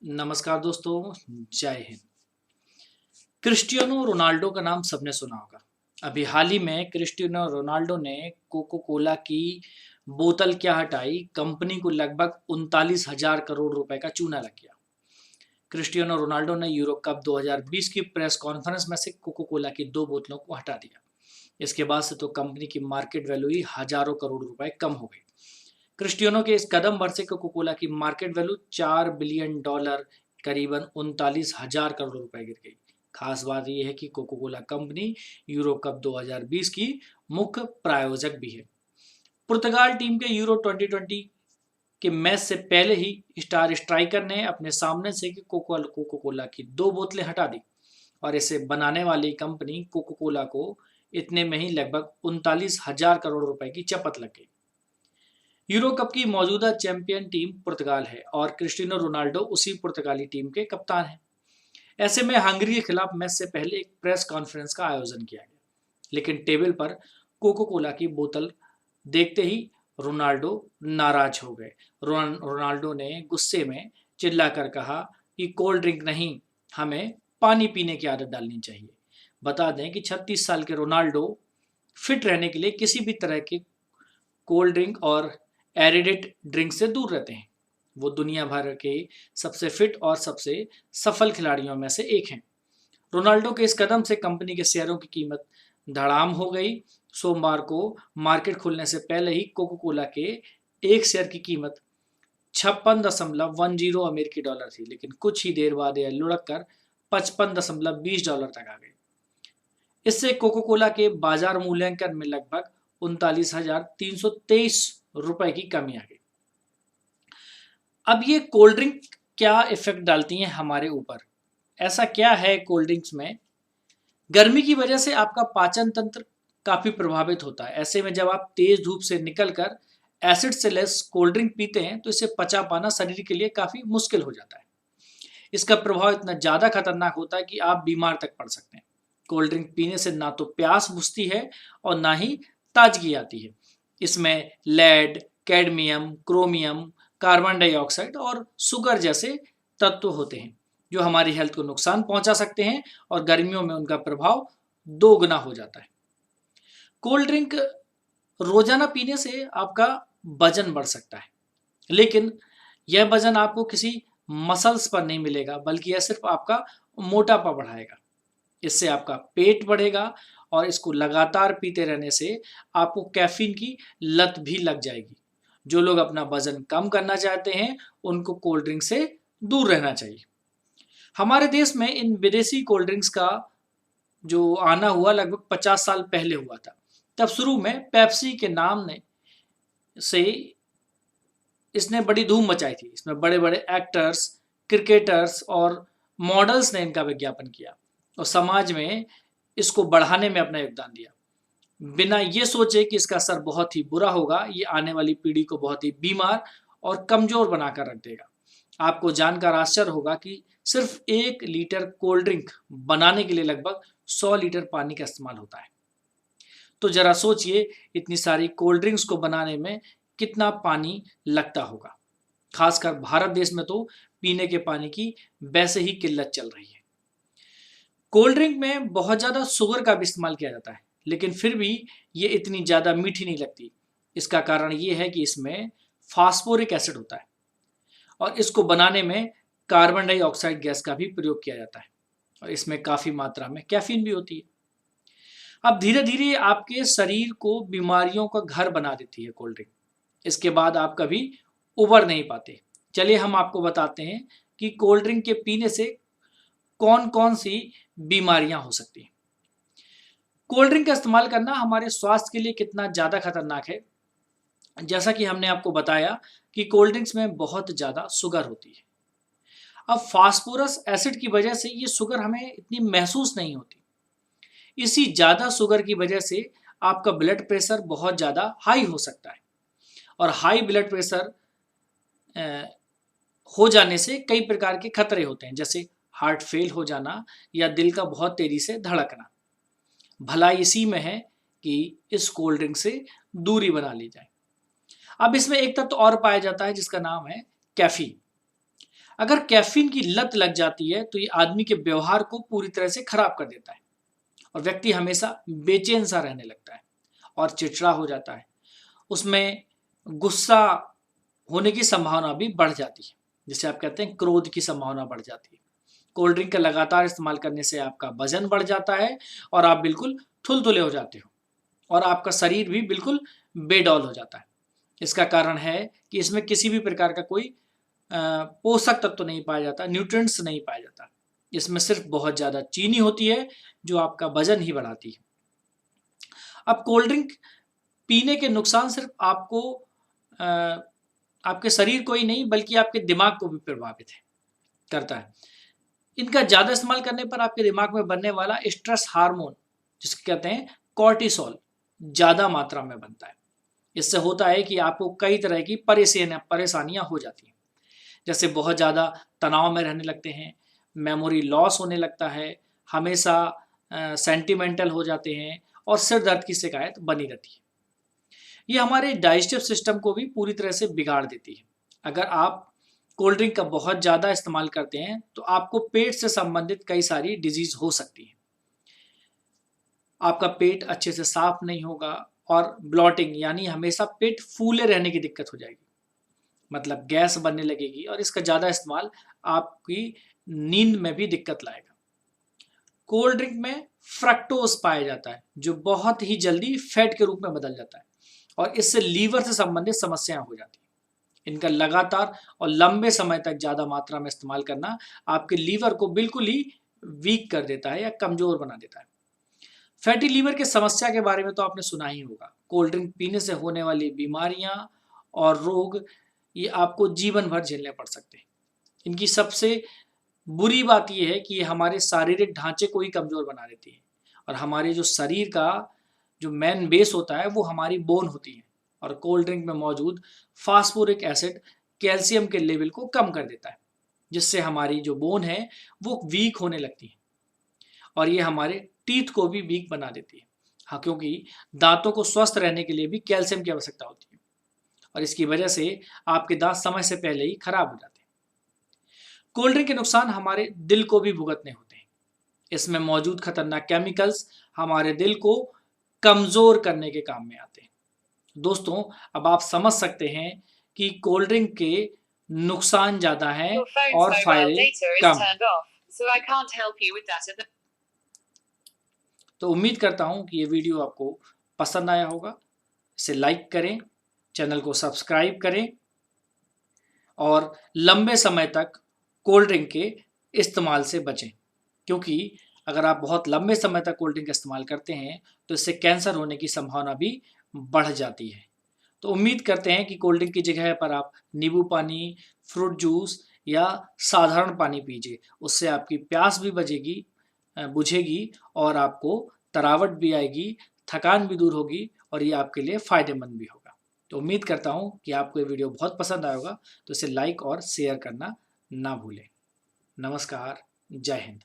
नमस्कार दोस्तों, जय हिंद। क्रिस्टियानो रोनाल्डो का नाम सबने सुना होगा। अभी हाल ही में क्रिस्टियानो रोनाल्डो ने कोको कोला की बोतल क्या हटाई, कंपनी को लगभग 39,000 करोड़ रुपए का चूना लग गया। क्रिस्टियानो रोनाल्डो ने यूरो कप 2020 की प्रेस कॉन्फ्रेंस में से कोको कोला की 2 बोतलों को हटा दिया। इसके बाद से तो कंपनी की मार्केट वैल्यू ही हजारों करोड़ रुपए कम हो गई। क्रिस्टियानो के इस कदम पर से कोको कोला की मार्केट वैल्यू $4 बिलियन, करीबन 39,000 करोड़ रुपए गिर गई। खास बात यह है कि Coca Cola company Euro cup 2020 की मुख्य प्रायोजक भी है। पुर्तगाल टीम के यूरो 2020 के मैच से पहले ही स्टार स्ट्राइकर ने अपने सामने से कोको कोला की 2 बोतलें हटा दी और इसे बनाने वाली कंपनी कोको कोला को इतने में ही लगभग 39,000 करोड़ रुपए की चपत लग गई। यूरो कप की मौजूदा चैंपियन टीम पुर्तगाल है और क्रिस्टियानो रोनाल्डो उसी पुर्तगाली टीम के कप्तान हैं। ऐसे में हंगरी के खिलाफ मैच से पहले एक प्रेस कॉन्फ्रेंस का आयोजन किया गया, लेकिन टेबल पर कोको कोला की बोतल देखते ही रोनाल्डो नाराज हो गए। रोनाल्डो ने गुस्से में चिल्लाकर कहा कि कोल्ड ड्रिंक नहीं, हमें पानी पीने की आदत डालनी चाहिए। बता दें कि 36 साल के रोनाल्डो फिट रहने के लिए किसी भी तरह के कोल्ड ड्रिंक और एरिडेट ड्रिंक से दूर रहते हैं। वो दुनिया भर के सबसे फिट और सबसे सफल खिलाड़ियों में से एक हैं। रोनाल्डो के इस कदम से कंपनी के शेयरों की कीमत धड़ाम हो गई। सोमवार को मार्केट खुलने से पहले ही कोको कोला के एक शेयर की कीमत 56.10 अमेरिकी डॉलर थी, लेकिन कुछ ही देर बाद यह लुढ़क कर $55.20 तक आ गई। इससे कोको कोला के बाजार मूल्यांकन में लगभग 39,323 रुपए की कमी आ गई। अब ये कोल्ड ड्रिंक क्या इफेक्ट डालती हैं हमारे ऊपर? ऐसा क्या है कोल्ड ड्रिंक्स में? गर्मी की वजह से आपका पाचन तंत्र काफी प्रभावित होता है। ऐसे में जब आप तेज धूप से निकलकर एसिड से लेस कोल्ड ड्रिंक पीते हैं तो इसे पचा पाना शरीर के लिए काफी मुश्किल हो जाता है। इसका प्रभाव इतना ज्यादा खतरनाक होता है कि आप बीमार तक पड़ सकते हैं। कोल्ड ड्रिंक पीने से ना तो प्यास बुझती है और ना ही ताजगी आती है। इसमें lead, cadmium, chromium, carbon dioxide और शुगर जैसे तत्व होते हैं जो हमारी हेल्थ को नुकसान पहुंचा सकते हैं और गर्मियों में उनका प्रभाव 2 गुना हो जाता है। कोल्ड ड्रिंक रोजाना पीने से आपका वजन बढ़ सकता है, लेकिन यह वजन आपको किसी मसल्स पर नहीं मिलेगा, बल्कि यह सिर्फ आपका मोटापा बढ़ाएगा। इससे आपका पेट बढ़ेगा और इसको लगातार पीते रहने से आपको कैफीन की लत भी लग जाएगी। जो लोग अपना वजन कम करना चाहते हैं उनको कोल्ड ड्रिंक से दूर रहना चाहिए। हमारे देश में इन विदेशी कोल्ड ड्रिंक्स का जो आना हुआ लगभग 50 साल पहले हुआ था। तब शुरू में पेप्सी के नाम ने से इसने बड़ी धूम मचाई थी। इसमें बड़े बड़े एक्टर्स, क्रिकेटर्स और मॉडल्स ने इनका विज्ञापन किया और समाज में इसको बढ़ाने में अपना योगदान दिया, बिना ये सोचे कि इसका असर बहुत ही बुरा होगा। ये आने वाली पीढ़ी को बहुत ही बीमार और कमजोर बनाकर रख देगा। आपको जानकर आश्चर्य होगा कि सिर्फ 1 लीटर कोल्ड ड्रिंक बनाने के लिए लगभग 100 लीटर पानी का इस्तेमाल होता है। तो जरा सोचिए, इतनी सारी कोल्ड ड्रिंक्स को बनाने में कितना पानी लगता होगा। खासकर भारत देश में तो पीने के पानी की वैसे ही किल्लत चल रही है। कोल्ड ड्रिंक में बहुत ज़्यादा शुगर का भी इस्तेमाल किया जाता है, लेकिन फिर भी ये इतनी ज़्यादा मीठी नहीं लगती। इसका कारण ये है कि इसमें फास्फोरिक एसिड होता है और इसको बनाने में कार्बन डाइऑक्साइड गैस का भी प्रयोग किया जाता है और इसमें काफ़ी मात्रा में कैफीन भी होती है। अब धीरे धीरे आपके शरीर को बीमारियों का घर बना देती है कोल्ड ड्रिंक। इसके बाद आप कभी उबर नहीं पाते। चलिए हम आपको बताते हैं कि कोल्ड ड्रिंक के पीने से कौन कौन सी बीमारियां हो सकती हैं। कोल्ड ड्रिंक का इस्तेमाल करना हमारे स्वास्थ्य के लिए कितना ज़्यादा खतरनाक है। जैसा कि हमने आपको बताया कि कोल्ड ड्रिंक्स में बहुत ज़्यादा शुगर होती है। अब फास्फोरस एसिड की वजह से ये शुगर हमें इतनी महसूस नहीं होती। इसी ज़्यादा शुगर की वजह से आपका ब्लड प्रेशर बहुत ज़्यादा हाई हो सकता है और हाई ब्लड प्रेशर हो जाने से कई प्रकार के खतरे होते हैं, जैसे हार्ट फेल हो जाना या दिल का बहुत तेजी से धड़कना। भलाई इसी में है कि इस कोल्ड ड्रिंक से दूरी बना ली जाए। अब इसमें एक तत्व और पाया जाता है जिसका नाम है कैफीन। अगर कैफीन की लत लग जाती है तो ये आदमी के व्यवहार को पूरी तरह से खराब कर देता है और व्यक्ति हमेशा बेचैन सा रहने लगता है और चिड़चिड़ा हो जाता है। उसमें गुस्सा होने की संभावना भी बढ़ जाती है, जिसे आप कहते हैं क्रोध की संभावना बढ़ जाती है। कोल्ड ड्रिंक का लगातार इस्तेमाल करने से आपका वजन बढ़ जाता है और आप बिल्कुल थुलथुले हो जाते हो और आपका शरीर भी बिल्कुल बेडौल हो जाता है। इसका कारण है कि इसमें किसी भी प्रकार का कोई पोषक तत्व तो नहीं पाया जाता, न्यूट्रिएंट्स नहीं पाया जाता। इसमें सिर्फ बहुत ज़्यादा चीनी होती है जो आपका वजन ही बढ़ाती है। अब कोल्ड ड्रिंक पीने के नुकसान सिर्फ आपको आपके शरीर को ही नहीं बल्कि आपके दिमाग को भी प्रभावित करता है। इनका ज़्यादा इस्तेमाल करने पर आपके दिमाग में बनने वाला स्ट्रेस हार्मोन, जिसको कहते हैं कॉर्टिसोल, ज़्यादा मात्रा में बनता है। इससे होता है कि आपको कई तरह की परेशानियां हो जाती हैं, जैसे बहुत ज़्यादा तनाव में रहने लगते हैं, मेमोरी लॉस होने लगता है, हमेशा सेंटिमेंटल हो जाते हैं और सिर दर्द की शिकायत बनी रहती है। ये हमारे डाइजेस्टिव सिस्टम को भी पूरी तरह से बिगाड़ देती है। अगर आप कोल्ड ड्रिंक का बहुत ज़्यादा इस्तेमाल करते हैं तो आपको पेट से संबंधित कई सारी डिजीज हो सकती है। आपका पेट अच्छे से साफ नहीं होगा और ब्लॉटिंग यानी हमेशा पेट फूले रहने की दिक्कत हो जाएगी, मतलब गैस बनने लगेगी और इसका ज़्यादा इस्तेमाल आपकी नींद में भी दिक्कत लाएगा। कोल्ड ड्रिंक में फ्रक्टोज पाया जाता है जो बहुत ही जल्दी फैट के रूप में बदल जाता है और इससे लीवर से संबंधित समस्याएं हो जाती हैं। इनका लगातार और लंबे समय तक ज़्यादा मात्रा में इस्तेमाल करना आपके लीवर को बिल्कुल ही वीक कर देता है या कमज़ोर बना देता है। फैटी लीवर की समस्या के बारे में तो आपने सुना ही होगा। कोल्ड ड्रिंक पीने से होने वाली बीमारियां और रोग ये आपको जीवन भर झेलने पड़ सकते हैं। इनकी सबसे बुरी बात यह है कि ये हमारे शारीरिक ढांचे को ही कमज़ोर बना देती है और हमारे जो शरीर का जो मेन बेस होता है वो हमारी बोन होती है और कोल्ड ड्रिंक में मौजूद फास्फोरिक एसिड कैल्शियम के लेवल को कम कर देता है, जिससे हमारी जो बोन है वो वीक होने लगती है और ये हमारे टीथ को भी वीक बना देती है। हाँ, क्योंकि दांतों को स्वस्थ रहने के लिए भी कैल्शियम की आवश्यकता होती है और इसकी वजह से आपके दांत समय से पहले ही खराब हो जाते हैं। कोल्ड ड्रिंक के नुकसान हमारे दिल को भी भुगतने होते हैं। इसमें मौजूद खतरनाक केमिकल्स हमारे दिल को कमज़ोर करने के काम में आते हैं। दोस्तों, अब आप समझ सकते हैं कि कोल्ड ड्रिंक के नुकसान ज़्यादा हैं और फायदे कम। तो उम्मीद करता हूँ कि ये वीडियो आपको पसंद आया होगा। इसे लाइक करें, चैनल को सब्सक्राइब करें और लंबे समय तक कोल्ड ड्रिंक के इस्तेमाल से बचें, क्योंकि अगर आप बहुत लंबे समय तक कोल्ड ड्रिंक का इस्तेमाल करते हैं तो इससे कैंसर होने की संभावना भी बढ़ जाती है। तो उम्मीद करते हैं कि कोल्ड ड्रिंक की जगह पर आप नींबू पानी, फ्रूट जूस या साधारण पानी पीजिए। उससे आपकी प्यास भी बुझेगी और आपको तरावट भी आएगी, थकान भी दूर होगी और ये आपके लिए फ़ायदेमंद भी होगा। तो उम्मीद करता हूँ कि आपको ये वीडियो बहुत पसंद आया होगा, तो इसे लाइक और शेयर करना ना भूलें। नमस्कार, जय हिंद।